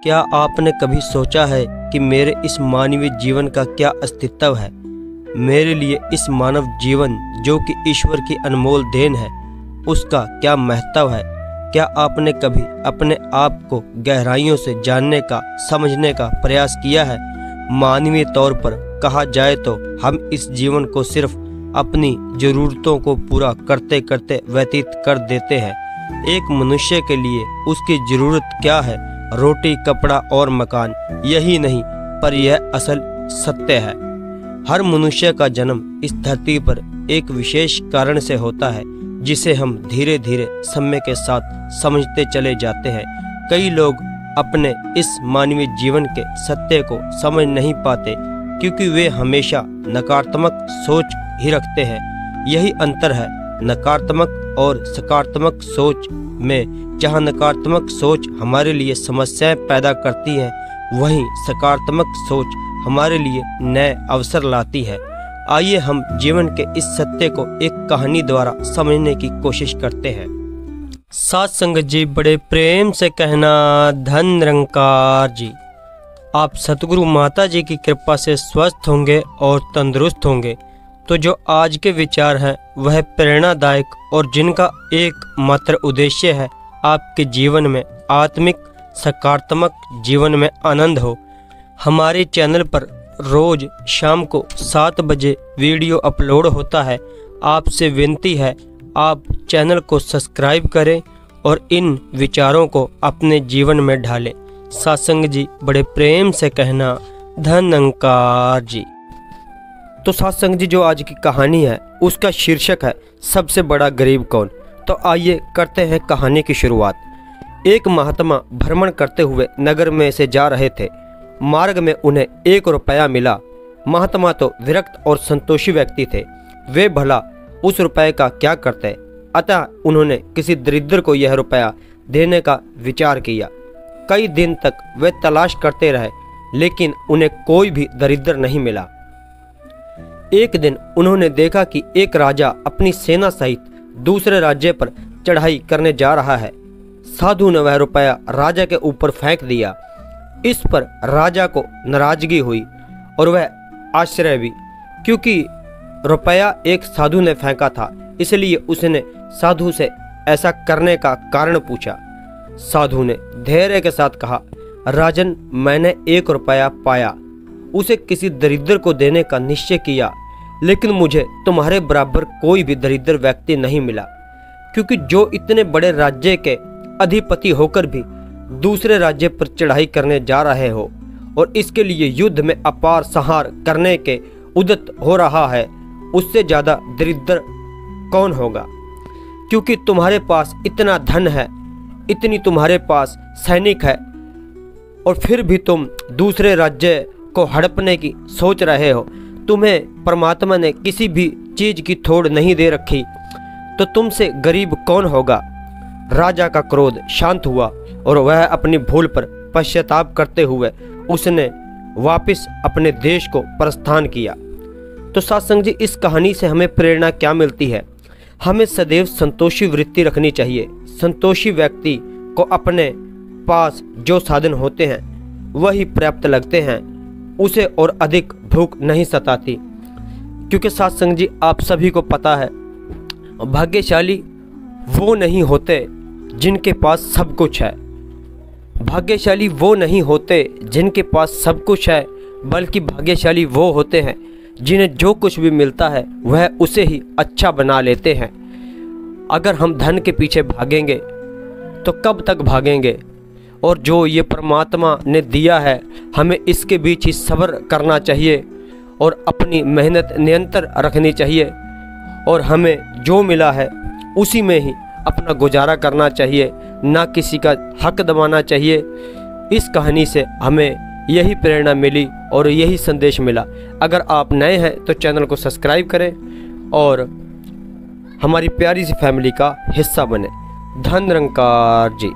क्या आपने कभी सोचा है कि मेरे इस मानवीय जीवन का क्या अस्तित्व है? मेरे लिए इस मानव जीवन जो कि ईश्वर की अनमोल देन है, उसका क्या महत्व है? क्या आपने कभी अपने आप को गहराइयों से जानने का, समझने का प्रयास किया है? मानवीय तौर पर कहा जाए तो हम इस जीवन को सिर्फ अपनी ज़रूरतों को पूरा करते करते व्यतीत कर देते हैं। एक मनुष्य के लिए उसकी ज़रूरत क्या है? रोटी, कपड़ा और मकान। यही नहीं, पर यह असल सत्य है। हर मनुष्य का जन्म इस धरती पर एक विशेष कारण से होता है, जिसे हम धीरे धीरे समय के साथ समझते चले जाते हैं। कई लोग अपने इस मानवीय जीवन के सत्य को समझ नहीं पाते, क्योंकि वे हमेशा नकारात्मक सोच ही रखते हैं। यही अंतर है नकारात्मक और सकारात्मक सोच में। जहाँ नकारात्मक सोच हमारे लिए समस्याएं पैदा करती है, वहीं सकारात्मक सोच हमारे लिए नए अवसर लाती है। आइए हम जीवन के इस सत्य को एक कहानी द्वारा समझने की कोशिश करते हैं। साथ संगत जी, बड़े प्रेम से कहना धन निरंकार जी। आप सतगुरु माता जी की कृपा से स्वस्थ होंगे और तंदुरुस्त होंगे। तो जो आज के विचार हैं वह प्रेरणादायक और जिनका एक मात्र उद्देश्य है आपके जीवन में आत्मिक सकारात्मक जीवन में आनंद हो। हमारे चैनल पर रोज शाम को 7 बजे वीडियो अपलोड होता है। आपसे विनती है आप चैनल को सब्सक्राइब करें और इन विचारों को अपने जीवन में ढालें। सत्संग जी, बड़े प्रेम से कहना धन निरंकार जी। तो सत्संग जी, जो आज की कहानी है उसका शीर्षक है सबसे बड़ा गरीब कौन। तो आइए करते हैं कहानी की शुरुआत। एक महात्मा भ्रमण करते हुए नगर में से जा रहे थे। मार्ग में उन्हें 1 रुपया मिला। महात्मा तो विरक्त और संतोषी व्यक्ति थे। वे भला उस रुपये का क्या करते? अतः उन्होंने किसी दरिद्र को यह रुपया देने का विचार किया। कई दिन तक वे तलाश करते रहे, लेकिन उन्हें कोई भी दरिद्र नहीं मिला। एक दिन उन्होंने देखा कि एक राजा अपनी सेना सहित दूसरे राज्य पर चढ़ाई करने जा रहा है। साधु ने वह रुपया राजा के ऊपर फेंक दिया। इस पर राजा को नाराजगी हुई और वह आश्चर्य भी, क्योंकि रुपया एक साधु ने फेंका था। इसलिए उसने साधु से ऐसा करने का कारण पूछा। साधु ने धैर्य के साथ कहा, राजन, मैंने 1 रुपया पाया, उसे किसी दरिद्र को देने का निश्चय किया, लेकिन मुझे तुम्हारे बराबर कोई भी दरिद्र व्यक्ति नहीं मिला, क्योंकि जो इतने बड़े राज्य के अधिपति होकर भी दूसरे राज्य पर चढ़ाई करने जा रहे हो और इसके लिए युद्ध में अपार संहार करने के उद्यत हो रहा है, उससे ज़्यादा दरिद्र कौन होगा? क्योंकि तुम्हारे पास इतना धन है, इतनी तुम्हारे पास सैनिक है, और फिर भी तुम दूसरे राज्य को हड़पने की सोच रहे हो। तुम्हें परमात्मा ने किसी भी चीज़ की थोड़ नहीं दे रखी, तो तुमसे गरीब कौन होगा? राजा का क्रोध शांत हुआ और वह अपनी भूल पर पश्चाताप करते हुए उसने वापस अपने देश को प्रस्थान किया। तो सत्संग जी, इस कहानी से हमें प्रेरणा क्या मिलती है? हमें सदैव संतोषी वृत्ति रखनी चाहिए। संतोषी व्यक्ति को अपने पास जो साधन होते हैं वही पर्याप्त लगते हैं, उसे और अधिक भूख नहीं सताती। क्योंकि सत्संग जी, आप सभी को पता है, भाग्यशाली वो नहीं होते जिनके पास सब कुछ है। भाग्यशाली वो नहीं होते जिनके पास सब कुछ है, बल्कि भाग्यशाली वो होते हैं जिन्हें जो कुछ भी मिलता है वह उसे ही अच्छा बना लेते हैं। अगर हम धन के पीछे भागेंगे तो कब तक भागेंगे? और जो ये परमात्मा ने दिया है, हमें इसके बीच ही सब्र करना चाहिए और अपनी मेहनत निरंतर रखनी चाहिए, और हमें जो मिला है उसी में ही अपना गुजारा करना चाहिए, ना किसी का हक दबाना चाहिए। इस कहानी से हमें यही प्रेरणा मिली और यही संदेश मिला। अगर आप नए हैं तो चैनल को सब्सक्राइब करें और हमारी प्यारी सी फैमिली का हिस्सा बने। धन निरंकार जी।